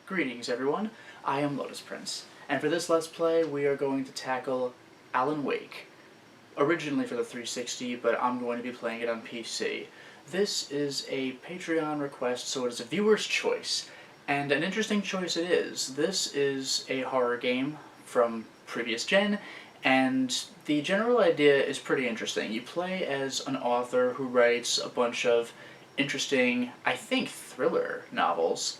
Greetings everyone, I am Lotus Prince, and for this Let's Play we are going to tackle Alan Wake, originally for the 360, but I'm going to be playing it on PC. This is a Patreon request, so it is a viewer's choice, and an interesting choice it is. This is a horror game from previous gen, and the general idea is pretty interesting. You play as an author who writes a bunch of interesting, I think, thriller novels.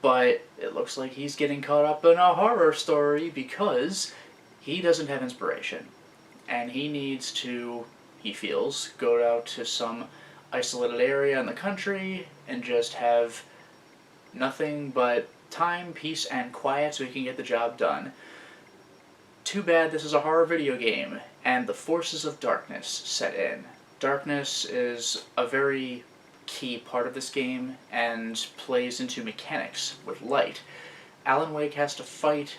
But it looks like he's getting caught up in a horror story because he doesn't have inspiration. And he needs to, he feels, go out to some isolated area in the country and just have nothing but time, peace, and quiet so he can get the job done. Too bad this is a horror video game, and the forces of darkness set in. Darkness is a very key part of this game and plays into mechanics with light. Alan Wake has to fight,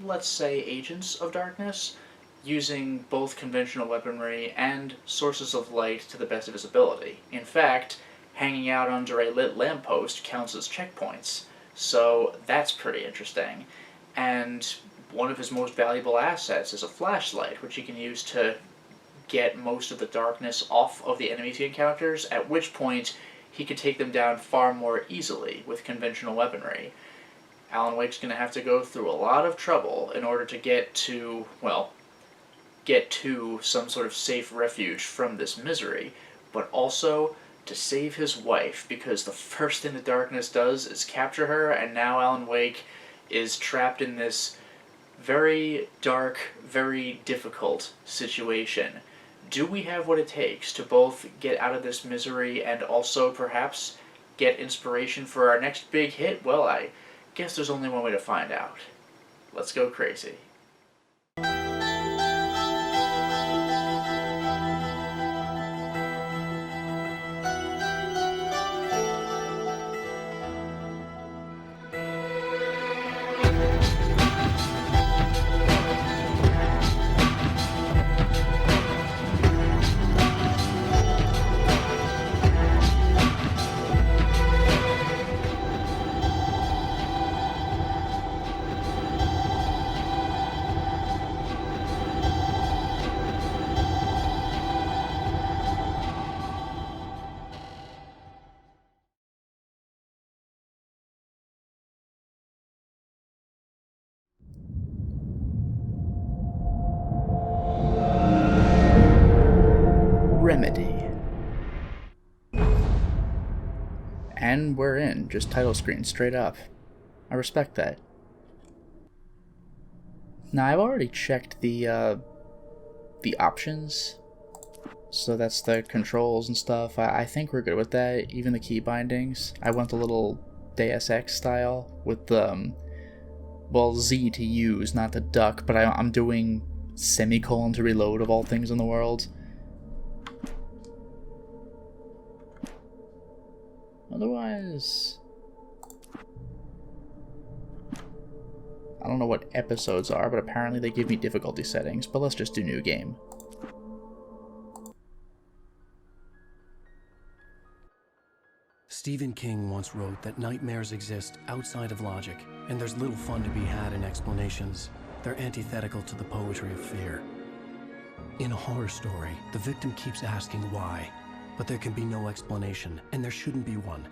let's say, agents of darkness using both conventional weaponry and sources of light to the best of his ability. In fact, hanging out under a lit lamppost counts as checkpoints, so that's pretty interesting. And one of his most valuable assets is a flashlight, which he can use to get most of the darkness off of the enemies he encounters, at which point he can take them down far more easily with conventional weaponry. Alan Wake's going to have to go through a lot of trouble in order to get to, well, get to some sort of safe refuge from this misery, but also to save his wife, because the first thing the darkness does is capture her, and now Alan Wake is trapped in this very dark, very difficult situation. Do we have what it takes to both get out of this misery and also perhaps get inspiration for our next big hit? Well, I guess there's only one way to find out. Let's go crazy. Remedy. And we're in, just title screen, straight up. I respect that. Now, I've already checked the options, so that's the controls and stuff. I think we're good with that, even the key bindings. I went a little Deus Ex style with the, well, Z to use, not the duck, but I'm doing semicolon to reload of all things in the world. Otherwise, I don't know what episodes are, but apparently they give me difficulty settings, but let's just do new game. Stephen King once wrote that nightmares exist outside of logic, and there's little fun to be had in explanations. They're antithetical to the poetry of fear. In a horror story, the victim keeps asking why, but there can be no explanation, and there shouldn't be one.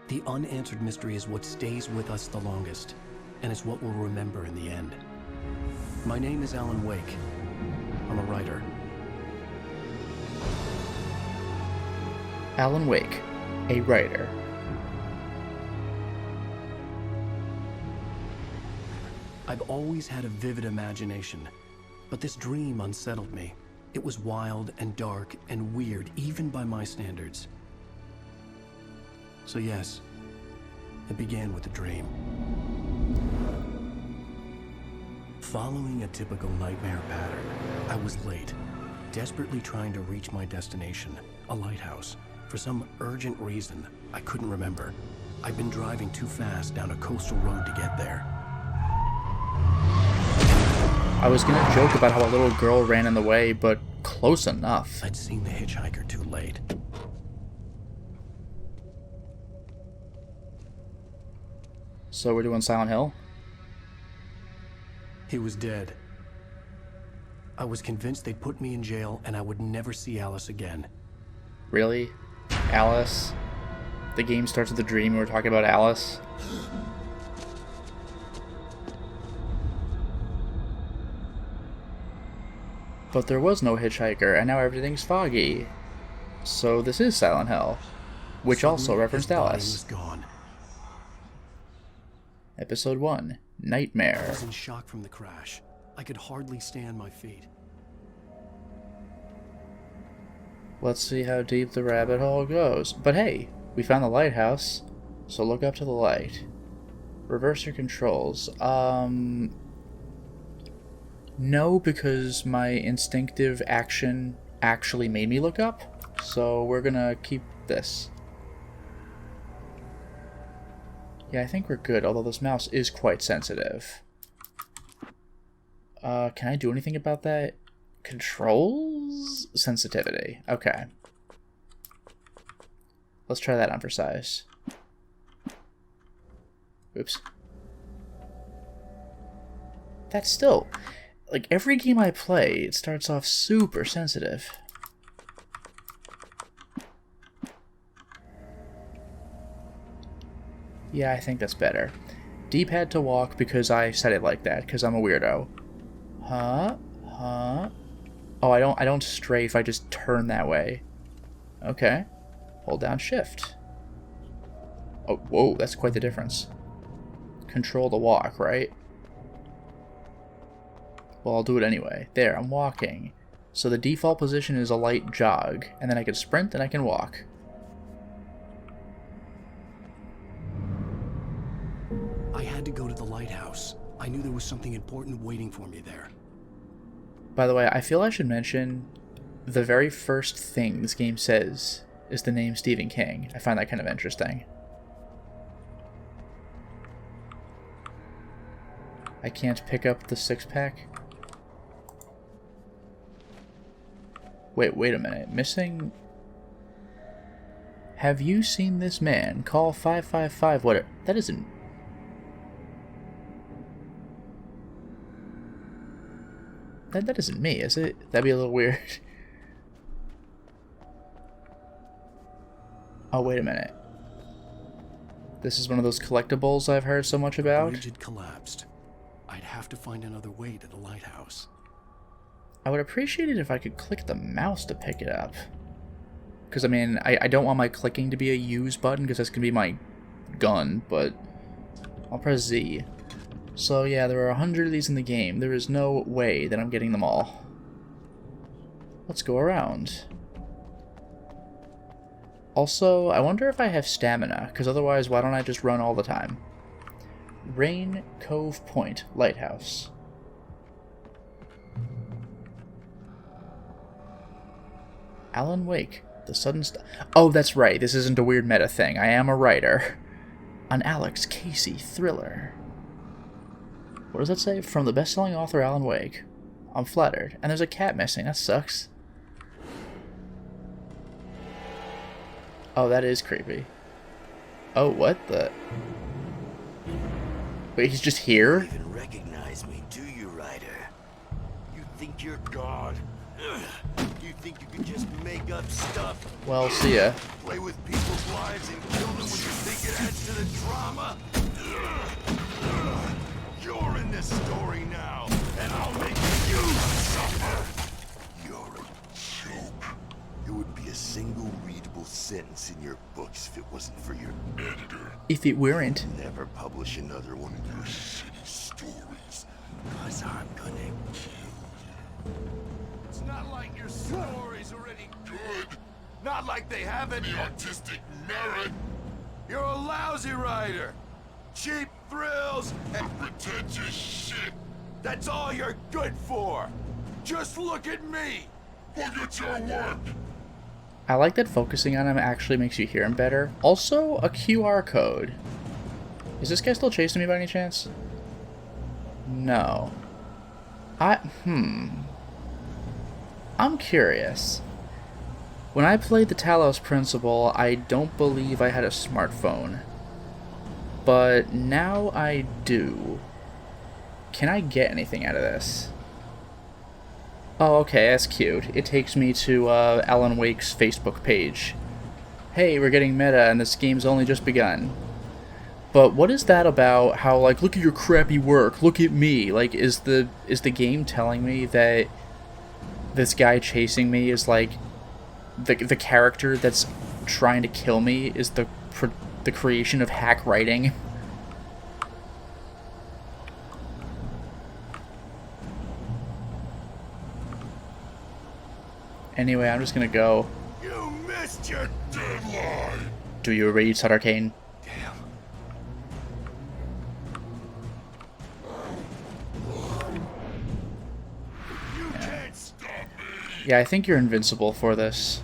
The unanswered mystery is what stays with us the longest, and it's what we'll remember in the end. My name is Alan Wake. I'm a writer. Alan Wake, a writer. I've always had a vivid imagination, but this dream unsettled me. It was wild and dark and weird, even by my standards. So yes, it began with a dream. Following a typical nightmare pattern, I was late, desperately trying to reach my destination, a lighthouse. For some urgent reason, I couldn't remember. I'd been driving too fast down a coastal road to get there. I was gonna joke about how a little girl ran in the way, but close enough. I'd seen the hitchhiker too late. So we're doing Silent Hill? He was dead. I was convinced they'd put me in jail and I would never see Alice again. Really? Alice? The game starts with a dream and we're talking about Alice? But there was no hitchhiker, and now everything's foggy. So this is Silent Hill, which also referenced Alice. Gone. Episode 1, Nightmare. I was in shock from the crash. I could hardly stand my feet. Let's see how deep the rabbit hole goes. But hey, we found the lighthouse, so look up to the light. Reverse your controls. No, because my instinctive action actually made me look up, so we're gonna keep this. Yeah, I think we're good, although this mouse is quite sensitive. Can I do anything about that? Controls? Sensitivity. Okay. Let's try that on for size. Oops. That's still... Like, every game I play, it starts off super sensitive. Yeah, I think that's better. D-pad to walk because I said it like that, because I'm a weirdo. Huh? Huh? Oh, I don't strafe, I just turn that way. Okay. Hold down shift. Oh, whoa, that's quite the difference. Control to walk, right? Well, I'll do it anyway. There, I'm walking. So the default position is a light jog, and then I can sprint and I can walk. I had to go to the lighthouse. I knew there was something important waiting for me there. By the way, I feel I should mention the very first thing this game says is the name Stephen King. I find that kind of interesting. I can't pick up the six-pack. Wait a minute. Missing... Have you seen this man? Call 555... What? That isn't... That isn't me, is it? That'd be a little weird. Oh, wait a minute. This is one of those collectibles I've heard so much about? The bridge had collapsed. I'd have to find another way to the lighthouse. I would appreciate it if I could click the mouse to pick it up. Because, I mean, I don't want my clicking to be a use button, because that's going to be my gun, but I'll press Z. So, yeah, there are 100 of these in the game. There is no way that I'm getting them all. Let's go around. Also, I wonder if I have stamina, because otherwise, why don't I just run all the time? Rain Cove Point Lighthouse. Alan Wake, the sudden Oh, that's right. This isn't a weird meta thing. I am a writer. An Alex Casey thriller. What does that say? From the best-selling author Alan Wake. I'm flattered. And there's a cat missing. That sucks. Oh, that is creepy. Oh, what the... Wait, he's just here? You even recognize me, do you, Ryder? You think you're God? You think you can just make up stuff? Well, see ya. Play with people's lives and kill them when you think it adds to the drama? You're in this story now, and I'll make you suffer. You're a joke. It would be a single readable sentence in your books if it wasn't for your editor. If it weren't. Never publish another one of your shitty stories, cause I'm gonna kill you. It's not like your stories are any good. Not like they have any artistic merit. You're a lousy writer. Cheap thrills and pretentious shit. That's all you're good for. Just look at me. Look at your work. I like that focusing on him actually makes you hear him better. Also, a QR code. Is this guy still chasing me by any chance? No. I'm curious. When I played the Talos Principle, I don't believe I had a smartphone. but now I do. Can I get anything out of this? Oh, okay, that's cute. It takes me to Alan Wake's Facebook page. Hey, we're getting meta, and this game's only just begun. But what is that about? How, like, look at your crappy work, look at me. Like, is the game telling me that this guy chasing me is like the character that's trying to kill me is the creation of hack writing? Anyway, I'm just gonna go. You missed your deadline! Do you read Sutter Kane? Damn. You can't stop me! Yeah, I think you're invincible for this.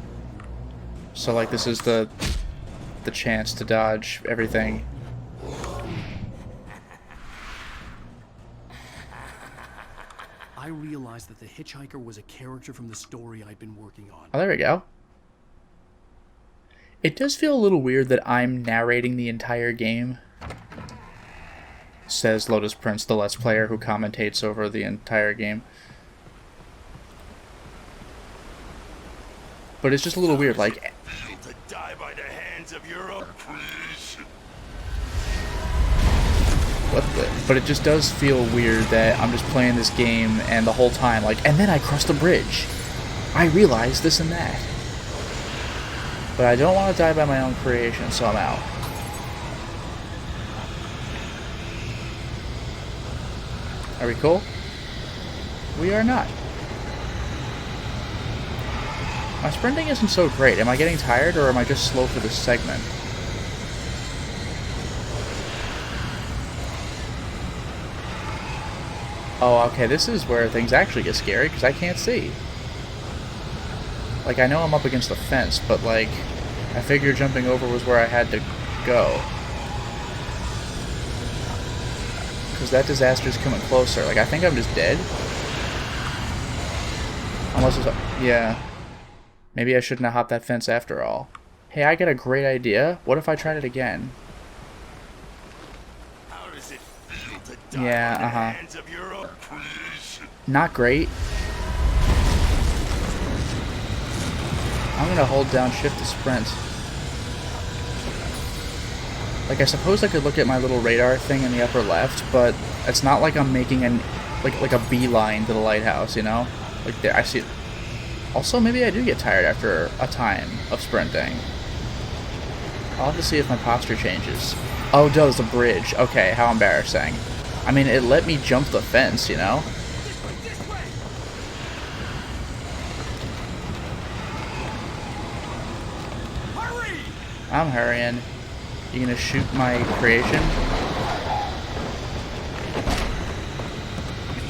So, like, this is the chance to dodge everything. I realized that the hitchhiker was a character from the story I'd been working on. Oh, there we go. It does feel a little weird that I'm narrating the entire game, says Lotus Prince, the Let's Player who commentates over the entire game. But it's just a little weird, like... To die by the hands of your own creation. What the... But it just does feel weird that I'm just playing this game and the whole time, like, and then I crossed a bridge. I realized this and that. But I don't want to die by my own creation, so I'm out. Are we cool? We are not. My sprinting isn't so great. Am I getting tired, or am I just slow for this segment? Oh, okay, this is where things actually get scary, because I can't see. Like, I know I'm up against the fence, but, like, I figured jumping over was where I had to go. Because that disaster's coming closer. Like, I think I'm just dead. Unless it's... Yeah. Maybe I shouldn't have hopped that fence after all. Hey, I got a great idea. What if I tried it again? How does it feel to die Yeah, by the hands of your own creation? Not great. I'm gonna hold down shift to sprint. Like, I suppose I could look at my little radar thing in the upper left, but it's not like I'm making an like a beeline to the lighthouse, you know? Like, there, I see it. Also, maybe I do get tired after a time of sprinting. I'll have to see if my posture changes. Oh, it does, the bridge. Okay, how embarrassing. I mean, it let me jump the fence, you know? This way! Hurry! I'm hurrying. You gonna shoot my creation?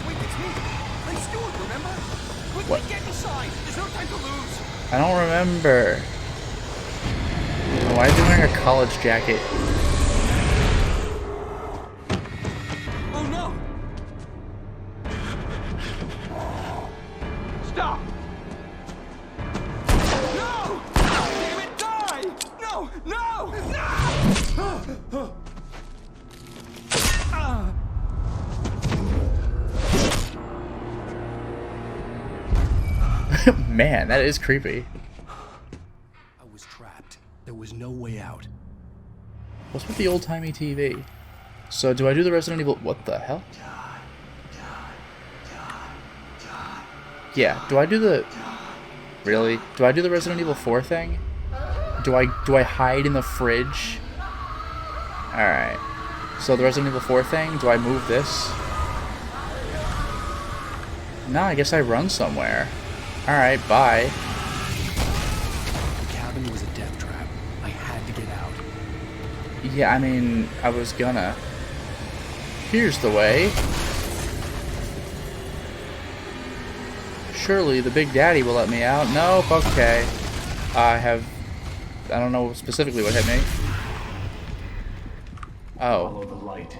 Wait, it's me! I'm Stuart, remember? Quickly, What? get inside! There's no time to lose! I don't remember. Why is he wearing a college jacket? Oh no! Stop! No! Damn it, die! No! No! No! Man, that is creepy. I was trapped. There was no way out. What's with the old-timey TV? So, do I do the Resident Evil... What the hell? Yeah, do I do the... Really? Do I do the Resident Evil 4 thing? Do I hide in the fridge? Alright. So, the Resident Evil 4 thing, do I move this? No, I guess I run somewhere. Alright, bye. The cabin was a death trap. I had to get out. Yeah, I mean, I was gonna. Here's the way. Surely the Big Daddy will let me out. Nope, okay. I don't know specifically what hit me. Oh. Follow the light.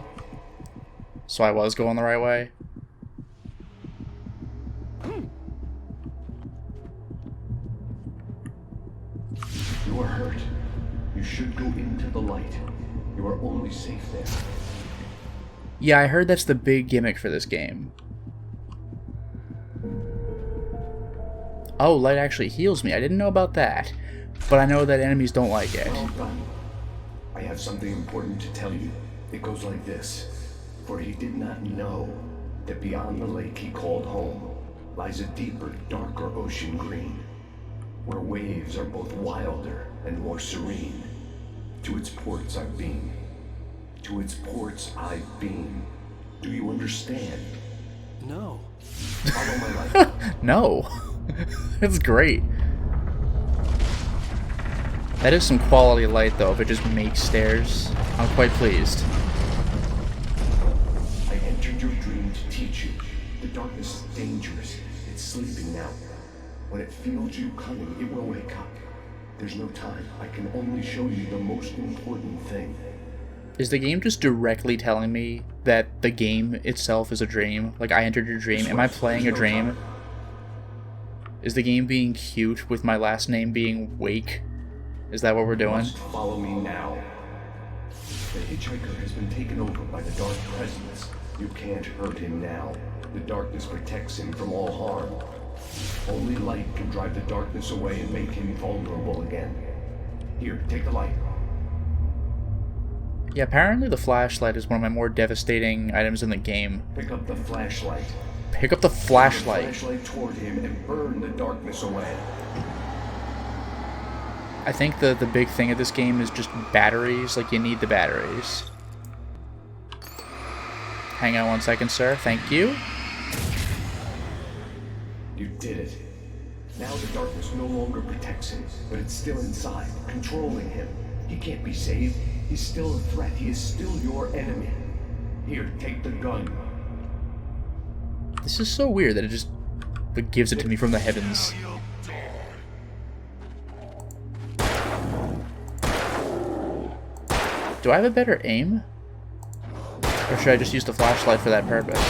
So I was going the right way? You are hurt. You should go into the light. You are only safe there. Yeah, I heard that's the big gimmick for this game. Oh, light actually heals me. I didn't know about that. But I know that enemies don't like it. Well done. I have something important to tell you. It goes like this. For he did not know that beyond the lake he called home lies a deeper, darker ocean green, where waves are both wilder and more serene. To its ports I've been. To its ports I've been. Do you understand? No. Follow my light. No. That's great. That is some quality light, though, if it just makes stairs. I'm quite pleased. I entered your dream to teach you. The darkness is dangerous. It's sleeping now. When it feels you coming, it will wake up. There's no time. I can only show you the most important thing. Is the game just directly telling me that the game itself is a dream? Like, I entered your dream. Am I playing a dream? Is the game being cute with my last name being Wake? Is that what we're doing? You must follow me now. The hitchhiker has been taken over by the dark presence. You can't hurt him now. The darkness protects him from all harm. Only light can drive the darkness away and make him vulnerable again. Here, take the light. Yeah, apparently the flashlight is one of my more devastating items in the game. Pick up the flashlight. Pick up the flashlight. Put the flashlight toward him and burn the darkness away. I think the big thing of this game is just batteries. Like, you need the batteries. Hang on one second, sir. Thank you. You did it. Now the darkness no longer protects him, but it's still inside, controlling him. He can't be saved. He's still a threat. He is still your enemy. Here, take the gun. This is so weird that it gives it to me from the heavens. Do I have a better aim? Or should I just use the flashlight for that purpose?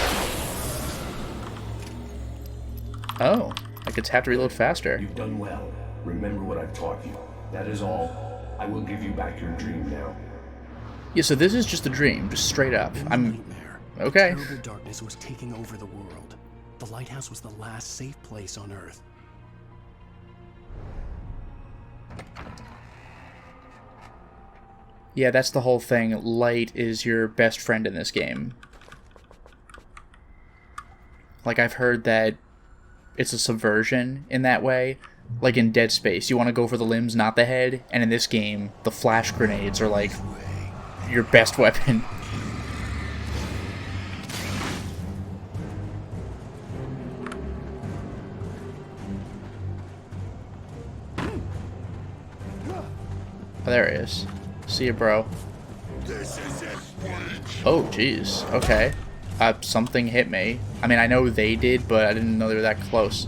Oh, I could have to reload faster. You've done well. Remember what I've taught you. That is all. I will give you back your dream now. Yeah, so this is just a dream, just straight up. Nightmare. Okay. Terrible darkness was taking over the world. The lighthouse was the last safe place on Earth. Yeah, that's the whole thing. Light is your best friend in this game. Like, I've heard that it's a subversion in that way. Like in Dead Space, you want to go for the limbs, not the head. And in this game, the flash grenades are like your best weapon. Oh, there he is. See ya, bro. Oh, jeez. Okay. Something hit me. I mean, I know they did, but I didn't know they were that close.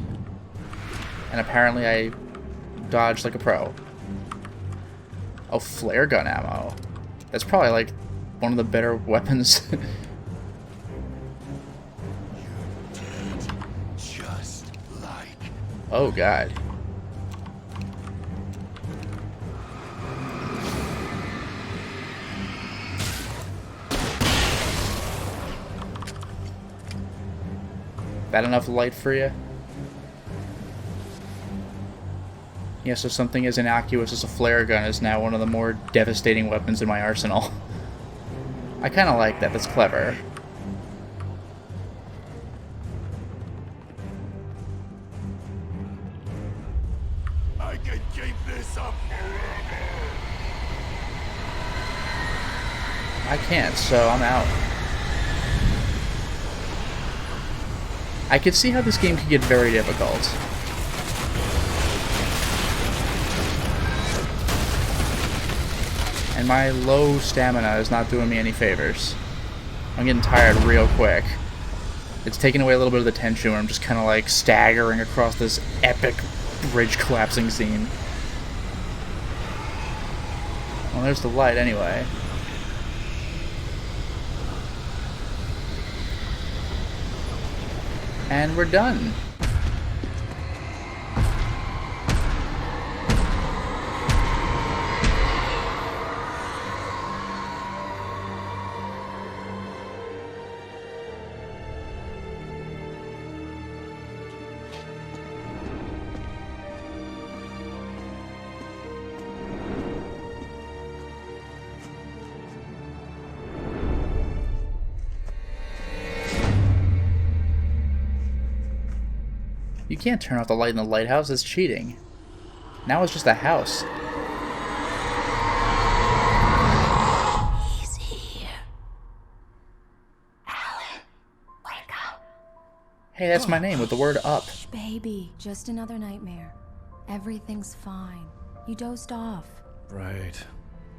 And apparently I dodged like a pro. Oh, flare gun ammo. That's probably like one of the better weapons. Just like Oh, God. That enough light for you? Yeah, so something as innocuous as a flare gun is now one of the more devastating weapons in my arsenal. I kind of like that. That's clever. I can keep this up forever. I can't, so I'm out. I could see how this game could get very difficult. And my low stamina is not doing me any favors. I'm getting tired real quick. It's taking away a little bit of the tension where I'm just kind of like staggering across this epic bridge collapsing scene. Well, there's the light anyway. And we're done. You can't turn off the light in the lighthouse, it's cheating. Now it's just a house. He's here. Alan, wake up. Hey, that's my name with the word up. Shh, baby, just another nightmare. Everything's fine. You dozed off. Right.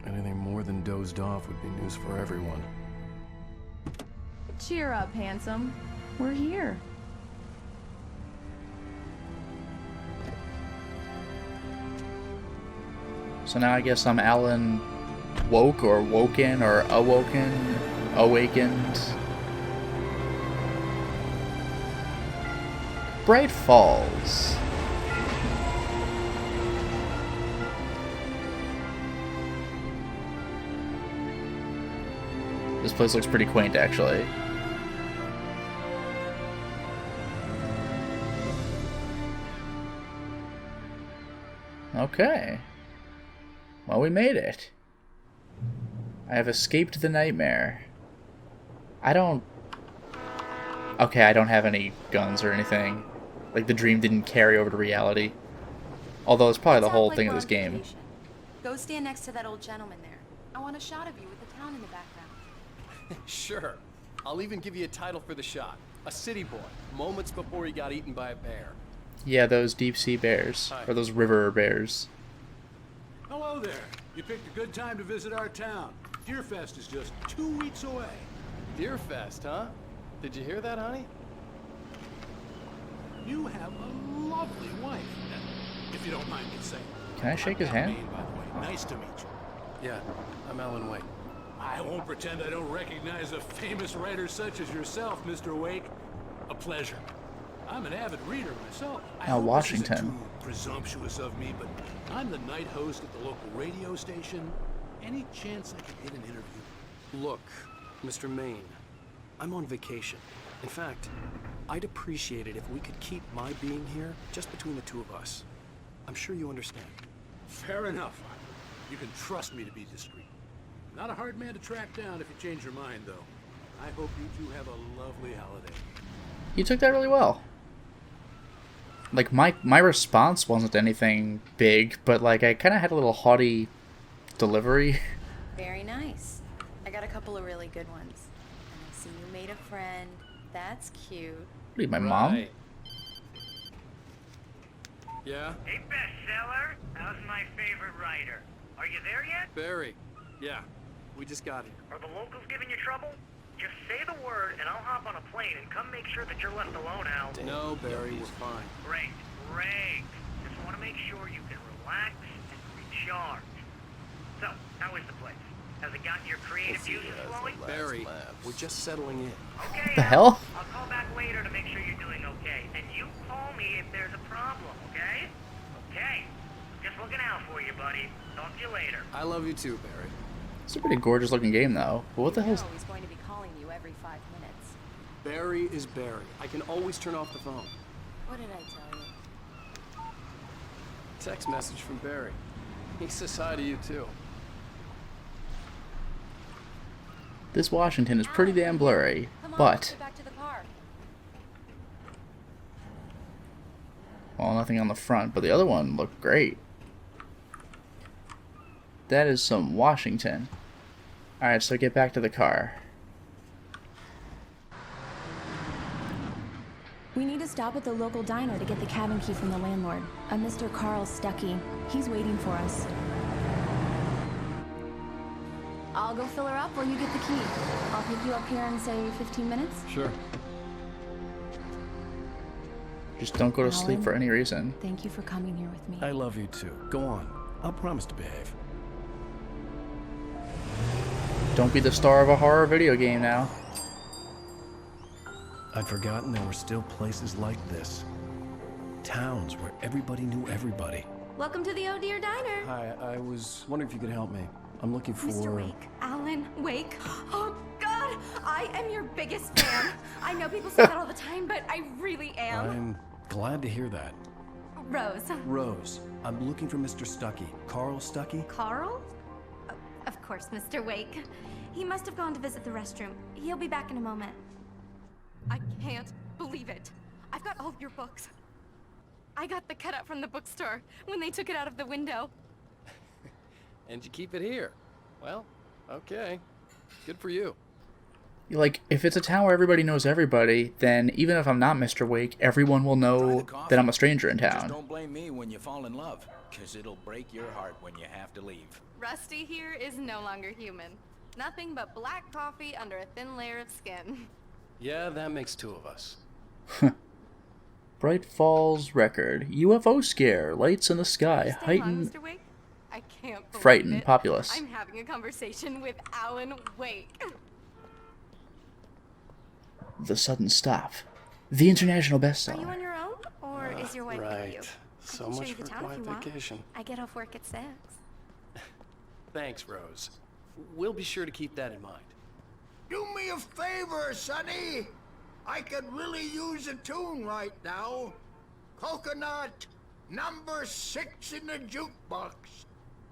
Anything more than dozed off would be news for everyone. Cheer up, handsome. We're here. So now I guess I'm Alan woke or woken or awoken, awakened. Bright Falls. This place looks pretty quaint, actually. Okay. Well, we made it. I have escaped the nightmare. Okay, I don't have any guns or anything. Like, the dream didn't carry over to reality. Although it's probably the whole thing of this game. Go stand next to that old gentleman there. I want a shot of you with the town in the background. Sure. I'll even give you a title for the shot. A city boy, moments before he got eaten by a bear. Yeah, those deep sea bears. Hi. Or those river bears. Hello there. You picked a good time to visit our town. Deerfest is just 2 weeks away. Deerfest, huh? Did you hear that, honey? You have a lovely wife, if you don't mind me saying. Can I shake his I'm hand? Maine, by the way. Nice to meet you. Yeah, I'm Alan Wake. I won't pretend I don't recognize a famous writer such as yourself, Mr. Wake. A pleasure. I'm an avid reader myself. I Now, hope this Washington. isn't too presumptuous of me, but I'm the night host at the local radio station. Any chance I could get an interview? Look, Mr. Maine, I'm on vacation. In fact, I'd appreciate it if we could keep my being here just between the two of us. I'm sure you understand. Fair enough. You can trust me to be discreet. Not a hard man to track down if you change your mind, though. I hope you two have a lovely holiday. You took that really well. Like, my response wasn't anything big, but, like, I kind of had a little haughty delivery. Very nice. I got a couple of really good ones. And I see you made a friend. That's cute. What are you, my mom? Right. Yeah? Hey, bestseller, how's my favorite writer? Are you there yet? Barry. Yeah, we just got here. Are the locals giving you trouble? Just say the word and I'll hop on a plane and come make sure that you're left alone, Al. No, Barry, we're fine. Great, great. Just want to make sure you can relax and recharge. So, how is the place? Has it gotten your creative juices flowing? Barry, we're just settling in. Okay, The Al. hell? I'll call back later to make sure you're doing okay. And you call me if there's a problem, okay? Okay. Just looking out for you, buddy. Talk to you later. I love you too, Barry. It's a pretty gorgeous looking game, though. But what the hell's... He's going to be calling you every 5 minutes. Barry is Barry. I can always turn off the phone. What did I tell you? Text message from Barry. He says hi to you too. This Washington is pretty damn blurry, Come on, but... get back to the car. Well, nothing on the front, but the other one looked great. That is some Washington. Alright, so get back to the car. We need to stop at the local diner to get the cabin key from the landlord, a Mr. Carl Stuckey. He's waiting for us. I'll go fill her up while you get the key. I'll pick you up here in, say, 15 minutes. Sure. Just don't go to sleep Alan, for any reason. Thank you for coming here with me. I love you too. Go on. I'll promise to behave. Don't be the star of a horror video game now. I'd forgotten there were still places like this. Towns where everybody knew everybody. Welcome to the Oh Dear Diner. Hi, I was wondering if you could help me. I'm looking for... Mr. Wake, Alan Wake. Oh, God, I am your biggest fan. I know people say that all the time, but I really am. I'm glad to hear that. Rose. Rose, I'm looking for Mr. Stuckey. Carl Stuckey? Carl? Of course, Mr. Wake. He must have gone to visit the restroom. He'll be back in a moment. I can't believe it. I've got all of your books. I got the cutout from the bookstore when they took it out of the window. And you keep it here. Well, okay. Good for you. Like, if it's a town where everybody knows everybody, then even if I'm not Mr. Wake, everyone will know that I'm a stranger in Just town. don't blame me when you fall in love, because it'll break your heart when you have to leave. Rusty here is no longer human. Nothing but black coffee under a thin layer of skin. Yeah, that makes two of us. Bright Falls Record. UFO scare. Lights in the sky. Stay long, Heightened. Mr. Wake. I can't believe Frightened it. populace. I'm having a conversation with Alan Wake. The sudden stop. The international Are you bestseller. on your own, or is your wife with you? Right. I So can show much you for the a town if quiet you want. vacation. I get off work at 6. Thanks, Rose. We'll be sure to keep that in mind. Do me a favor, Sonny. I could really use a tune right now. Coconut, number 6 in the jukebox.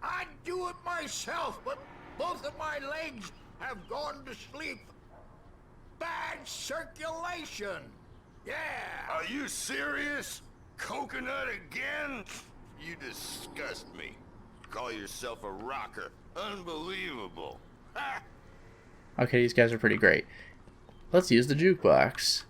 I'd do it myself, but both of my legs have gone to sleep. Bad circulation. Yeah. Are you serious? Coconut again? You disgust me. Call yourself a rocker. Unbelievable. Ha! Okay, these guys are pretty great. Let's use the jukebox.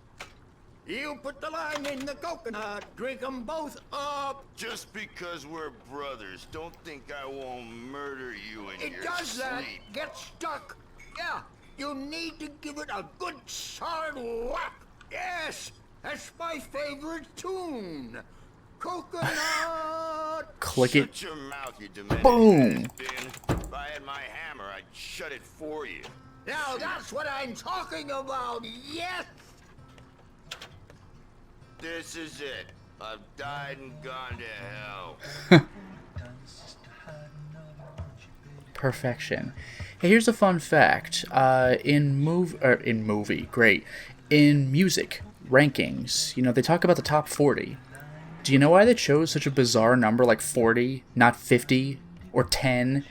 You put the lime in the coconut, drink them both up. Just because we're brothers, don't think I won't murder you in It your does sleep. that. Get stuck. Yeah, you need to give it a good solid whack. Yes, that's my favorite tune. Coconut. Click it. Shut your mouth, you demented Boom. has-been. If I had my hammer, I'd shut it for you. Now that's what I'm talking about. Yes. This is it. I've died and gone to hell. Perfection. Hey, here's a fun fact. In music rankings, you know, they talk about the top 40. Do you know why they chose such a bizarre number like 40, not 50 or 10?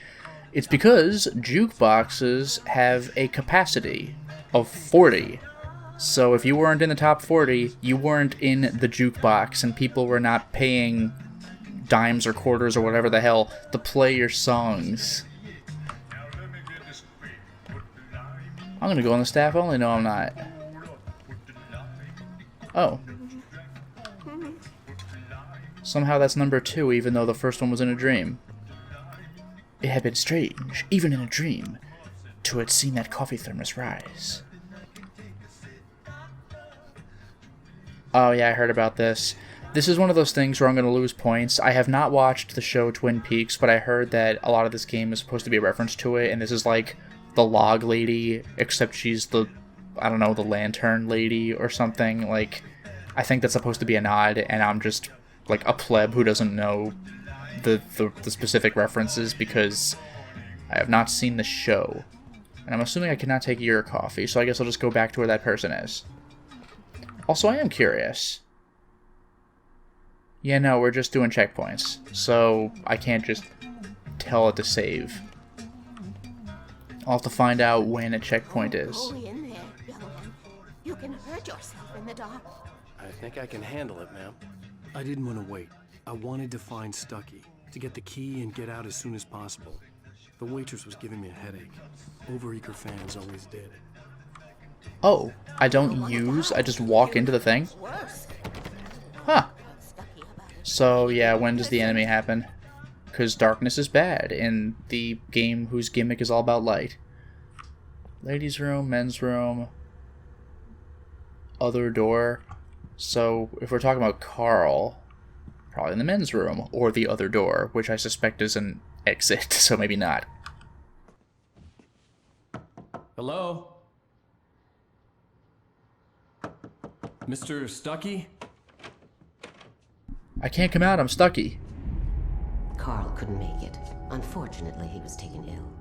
It's because jukeboxes have a capacity of 40. So if you weren't in the top 40, you weren't in the jukebox, and people were not paying dimes or quarters or whatever the hell to play your songs. I'm gonna go on the staff only. No, I'm not. Oh. Somehow that's number 2, even though the first one was in a dream. It had been strange, even in a dream, to had seen that coffee thermos rise. Oh yeah, I heard about this. This is one of those things where I'm going to lose points. I have not watched the show Twin Peaks, but I heard that a lot of this game is supposed to be a reference to it, and this is like the log lady, except she's the, I don't know, the lantern lady or something. Like, I think that's supposed to be a nod, and I'm just like a pleb who doesn't know the specific references because I have not seen the show. And I'm assuming I cannot take your coffee, so I guess I'll just go back to where that person is. Also, I am curious. Yeah, no, we're just doing checkpoints, so I can't just tell it to save. I'll have to find out when a checkpoint is. Go in there, young one. You can hurt yourself in the dark. I think I can handle it, ma'am. I didn't want to wait. I wanted to find Stucky, to get the key and get out as soon as possible. The waitress was giving me a headache. Overeager fans always did. Oh, I don't use, I just walk into the thing? Huh. So, yeah, when does the enemy happen? Because darkness is bad in the game whose gimmick is all about light. Ladies' room, men's room, other door. So, if we're talking about Carl, probably in the men's room, or the other door, which I suspect is an exit, so maybe not. Hello? Mr. Stucky? I can't come out, I'm stucky. Carl couldn't make it. Unfortunately, he was taken ill.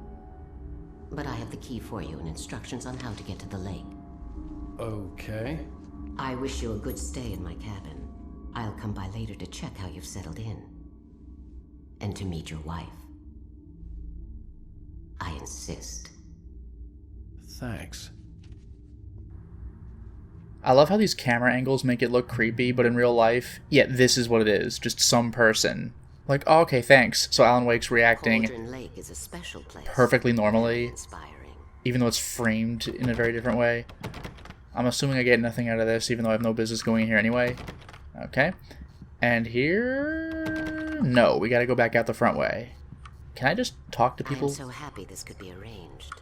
But I have the key for you and instructions on how to get to the lake. Okay. I wish you a good stay in my cabin. I'll come by later to check how you've settled in. And to meet your wife. I insist. Thanks. I love how these camera angles make it look creepy, but in real life, yeah, this is what it is. Just some person. Like, oh, okay, thanks. So Alan Wake's reacting Cauldron Lake is a special place. perfectly normally, Inspiring. even though it's framed in a very different way. I'm assuming I get nothing out of this, even though I have no business going in here anyway. Okay. And here... No, we gotta go back out the front way. Can I just talk to people? I'm so happy this could be arranged.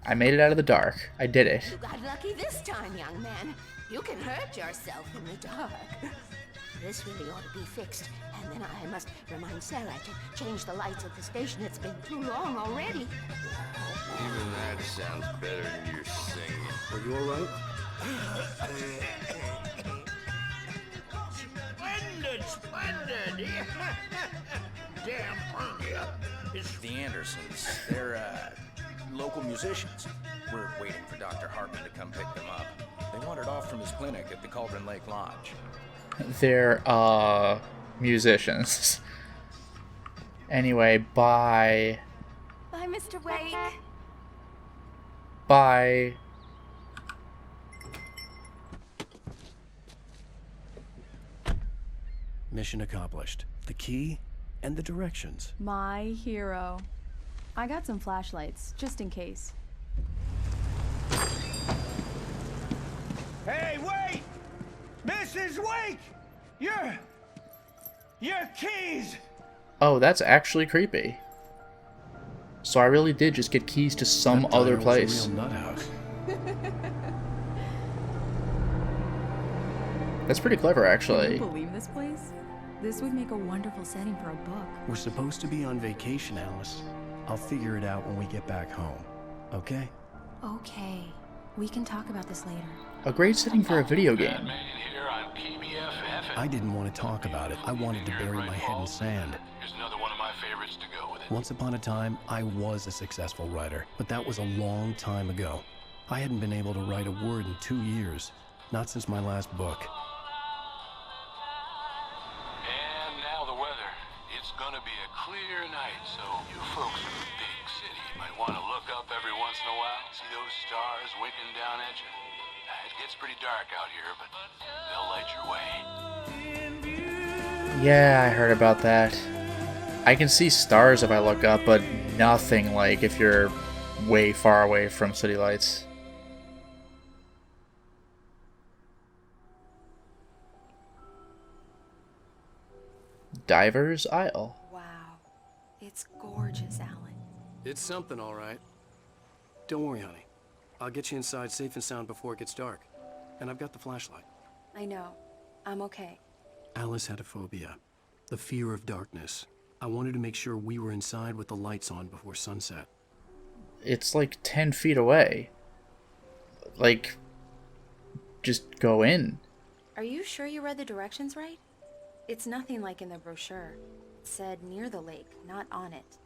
I made it out of the dark. I did it. You got lucky this time, young man. You can hurt yourself in the dark. This really ought to be fixed. And then I must remind Sarah to change the lights at the station. It's been too long already. Even that sounds better than your singing. Are you alright? Splendid! Damn hungry. It's the Andersons. They're, local musicians. We're waiting for Dr. Hartman to come pick them up. They wandered off from his clinic at the Cauldron Lake Lodge. They're, musicians. Anyway, bye. Bye, Mr. Wake. Bye. Mission accomplished. The key and the directions. My hero. I got some flashlights, just in case. Hey, wait! Mrs. Wake! Your keys! Oh, that's actually creepy. So I really did just get keys to some That other diner was a place. real nut house. That's pretty clever, Can actually. you believe this place? This would make a wonderful setting for a book. We're supposed to be on vacation, Alice. I'll figure it out when we get back home. Okay? Okay. We can talk about this later. A great setting for a video game. I didn't want to talk about it. I wanted to bury my head in sand. Here's another one of my favorites to go with it. Once upon a time, I was a successful writer, but that was a long time ago. I hadn't been able to write a word in 2 years. Not since my last book. And now the weather. It's gonna be a clear night, so you folks in the big city might want to look up every once in a while, see those stars winking down at you. It gets pretty dark out here, but they'll light your way. Yeah, I heard about that. I can see stars if I look up, but nothing like if you're way far away from city lights. Diver's Isle. Wow. It's gorgeous, Alan. It's something, all right. Don't worry, honey. I'll get you inside safe and sound before it gets dark. And I've got the flashlight. I know. I'm okay. Alice had a phobia. The fear of darkness. I wanted to make sure we were inside with the lights on before sunset. It's like 10 feet away. Like, just go in. Are you sure you read the directions right? It's nothing like in the brochure. It said near the lake, not on it.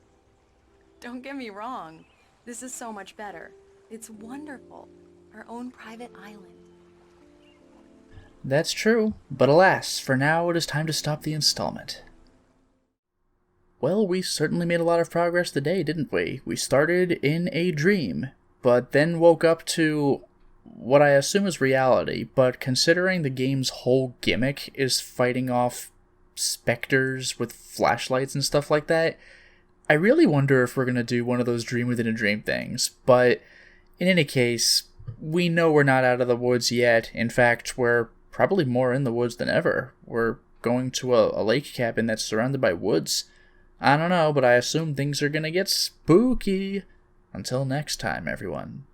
Don't get me wrong. This is so much better. It's wonderful. Our own private island. That's true, but alas, for now it is time to stop the installment. Well, we certainly made a lot of progress today, didn't we? We started in a dream, but then woke up to what I assume is reality, but considering the game's whole gimmick is fighting off specters with flashlights and stuff like that, I really wonder if we're going to do one of those dream within a dream things, but in any case, we know we're not out of the woods yet. In fact, we're probably more in the woods than ever. We're going to a lake cabin that's surrounded by woods. I don't know, but I assume things are going to get spooky. Until next time, everyone.